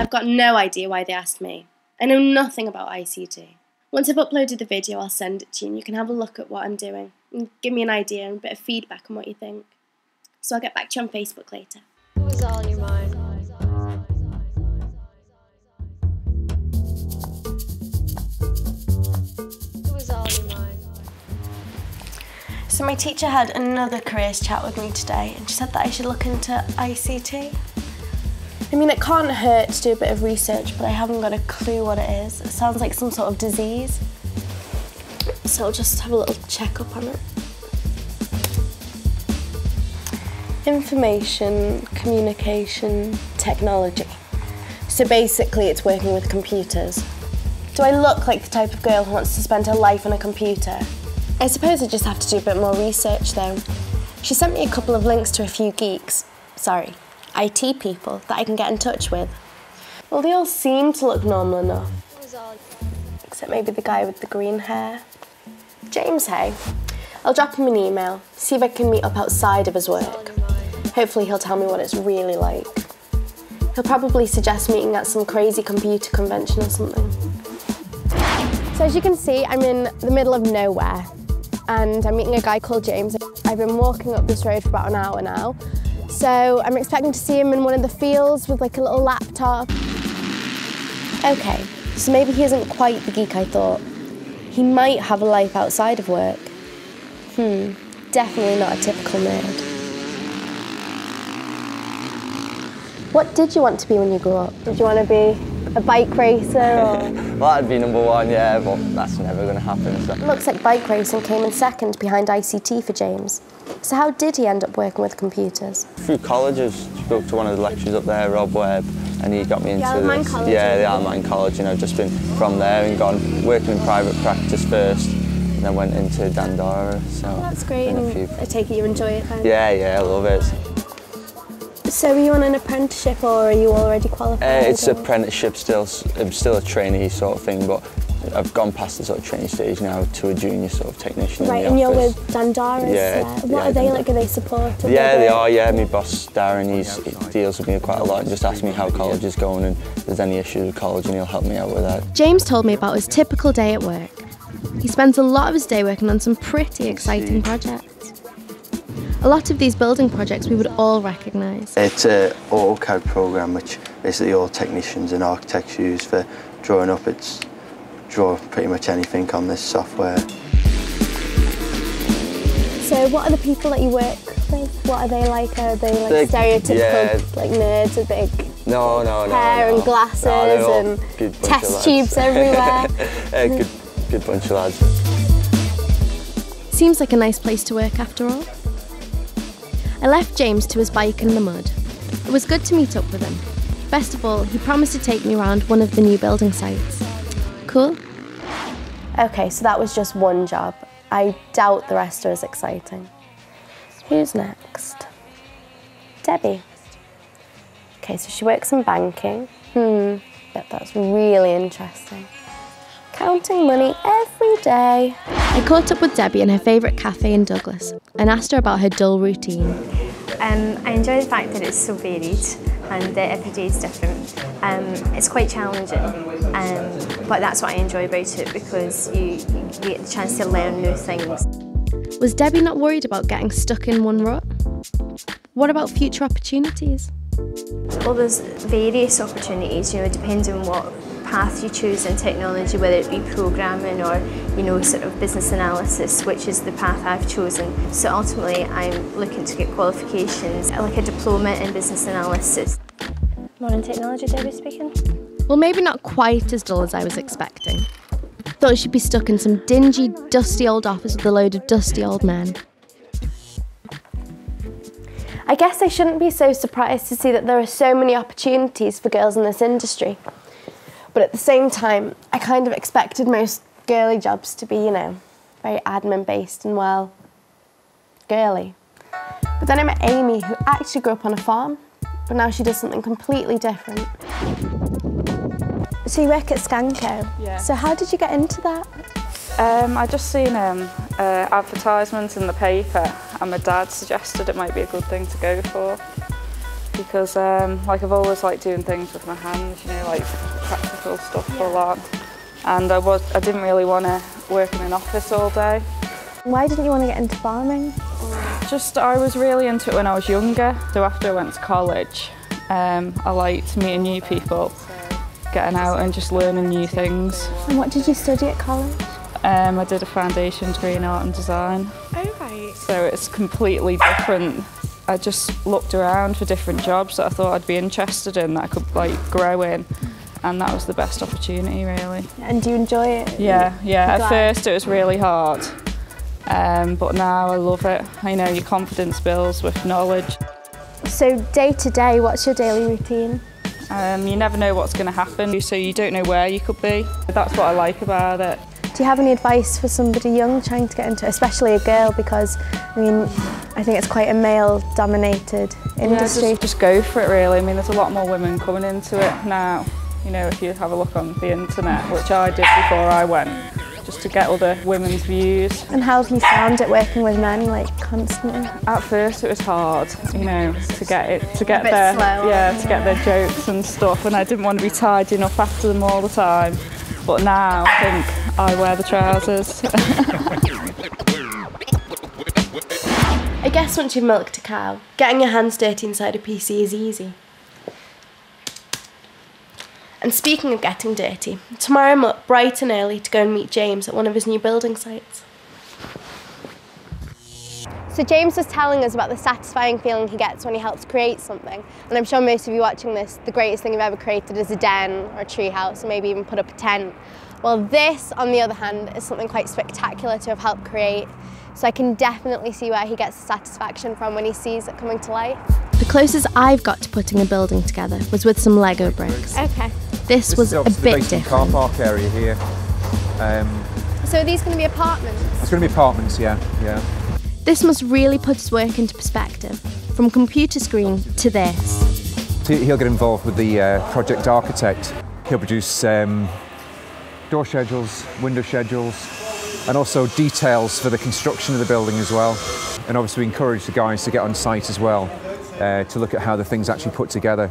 I've got no idea why they asked me. I know nothing about ICT. Once I've uploaded the video, I'll send it to you and you can have a look at what I'm doing and give me an idea and a bit of feedback on what you think. So I'll get back to you on Facebook later. What was all in your mind? What was all in your mind? So my teacher had another careers chat with me today and she said that I should look into ICT. I mean, it can't hurt to do a bit of research, but I haven't got a clue what it is. It sounds like some sort of disease. So I'll just have a little check-up on it. Information, communication, technology. So basically it's working with computers. Do I look like the type of girl who wants to spend her life on a computer? I suppose I just have to do a bit more research though. She sent me a couple of links to a few IT people that I can get in touch with. Well, they all seem to look normal enough. Except maybe the guy with the green hair. James, hey. I'll drop him an email, see if I can meet up outside of his work. Hopefully he'll tell me what it's really like. He'll probably suggest meeting at some crazy computer convention or something. So as you can see, I'm in the middle of nowhere and I'm meeting a guy called James. I've been walking up this road for about an hour now. So I'm expecting to see him in one of the fields with like a little laptop. Okay, so maybe he isn't quite the geek I thought. He might have a life outside of work. Definitely not a typical nerd. What did you want to be when you grew up? Did you want to be a bike racer or...? Well, that'd be number one, yeah, but that's never going to happen. So. Looks like bike racing came in second behind ICT for James. So how did he end up working with computers? Through colleges, spoke to one of the lecturers up there, Rob Webb, and he got me into Isle College. Yeah, the Isle of College, you know, just been from there and gone working in private practice first, and then went into Dandara. So that's great, and I take it you enjoy it then? Yeah, I love it. So are you on an apprenticeship or are you already qualified? It's apprenticeship still, I'm still a trainee sort of thing, but I've gone past the sort of trainee stage now to a junior sort of technician right, in the and office. You're with Dandara. What are they like? Are they supportive? Yeah, they are, yeah. My boss, Darren, he deals with me quite a lot and just asks me how college is going and if there's any issues with college and he'll help me out with that. James told me about his typical day at work. He spends a lot of his day working on some pretty exciting projects. A lot of these building projects we would all recognise. It's an AutoCAD program which basically all technicians and architects use for drawing up. It's draw pretty much anything on this software. So what are the people that you work with? What are they like? Are they like stereotypical like nerds with big hair and glasses and test tubes everywhere? Good bunch of lads. Seems like a nice place to work after all. I left James to his bike in the mud. It was good to meet up with him. Best of all, he promised to take me around one of the new building sites. Cool? Okay, so that was just one job. I doubt the rest are as exciting. Who's next? Debbie. Okay, so she works in banking. Bet that's really interesting. Counting money every day. I caught up with Debbie in her favourite cafe in Douglas and asked her about her dull routine. I enjoy the fact that it's so varied and that every day is different. It's quite challenging, but that's what I enjoy about it because you get the chance to learn new things. Was Debbie not worried about getting stuck in one rut? What about future opportunities? Well, there's various opportunities, it depends on what path you choose in technology, whether it be programming or, sort of business analysis, which is the path I've chosen. So ultimately, I'm looking to get qualifications, like a diploma in business analysis. Modern technology, Debbie speaking? Well, maybe not quite as dull as I was expecting. Thought she'd be stuck in some dingy, dusty old office with a load of dusty old men. I guess I shouldn't be so surprised to see that there are so many opportunities for girls in this industry. But at the same time, I kind of expected most girly jobs to be, very admin-based and, well, girly. But then I met Amy, who actually grew up on a farm, but now she does something completely different. So you work at Scanco? Yeah. So how did you get into that? I just seen advertisements in the paper and my dad suggested it might be a good thing to go for. because like I've always liked doing things with my hands, you know, like practical stuff a lot. And I didn't really want to work in an office all day. Why didn't you want to get into farming? Just I was really into it when I was younger. So after I went to college, I liked meeting new people, getting out and just learning new things. And what did you study at college? I did a foundation degree in art and design. Oh, right. So it's completely different. I just looked around for different jobs that I thought I'd be interested in, that I could like grow in, and that was the best opportunity really. And do you enjoy it? Yeah. At first it was really hard, but now I love it. You know, your confidence builds with knowledge. So day to day, what's your daily routine? You never know what's going to happen, so you don't know where you could be. That's what I like about it. Do you have any advice for somebody young trying to get into it, especially a girl, because I mean, I think it's quite a male-dominated industry. Yeah, just go for it really. I mean, there's a lot more women coming into it now. You know, if you have a look on the internet, which I did before I went, just to get other women's views. And how have you found it working with men, like constantly? At first it was hard, you know, to get slow, to get their jokes and stuff, and I didn't want to be tidying up after them all the time. But now I think I wear the trousers. I guess once you've milked a cow, getting your hands dirty inside a PC is easy. And speaking of getting dirty, tomorrow I'm up bright and early to go and meet James at one of his new building sites. So James was telling us about the satisfying feeling he gets when he helps create something. And I'm sure most of you watching this, the greatest thing you've ever created is a den or a tree house, or maybe even put up a tent. Well, this, on the other hand, is something quite spectacular to have helped create. So I can definitely see where he gets the satisfaction from when he sees it coming to life. The closest I've got to putting a building together was with some Lego bricks. Okay. This was a bit different. Car park area here. So are these going to be apartments? It's going to be apartments, yeah. This must really put his work into perspective, from computer screen to this. So he'll get involved with the project architect. He'll produce door schedules, window schedules, and also details for the construction of the building as well. And obviously we encourage the guys to get on site as well, to look at how the thing's actually put together.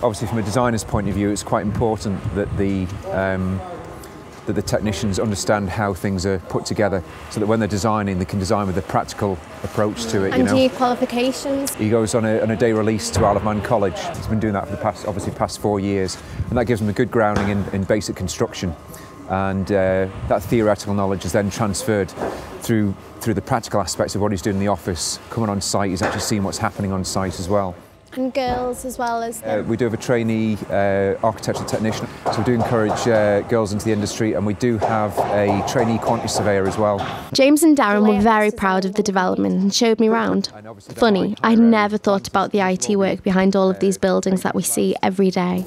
Obviously from a designer's point of view, it's quite important that the technicians understand how things are put together, so that when they're designing, they can design with a practical approach to it. And do you need qualifications? He goes on a day release to Isle of Man College. He's been doing that for the past 4 years, and that gives him a good grounding in basic construction. And that theoretical knowledge is then transferred through the practical aspects of what he's doing in the office. Coming on site, he's actually seeing what's happening on site as well. And girls as well as them? We do have a trainee architectural technician, so we do encourage girls into the industry, and we do have a trainee quantity surveyor as well. James and Darren were very proud of the development and showed me round. Funny, I'd never thought about the IT work behind all of these buildings that we see every day.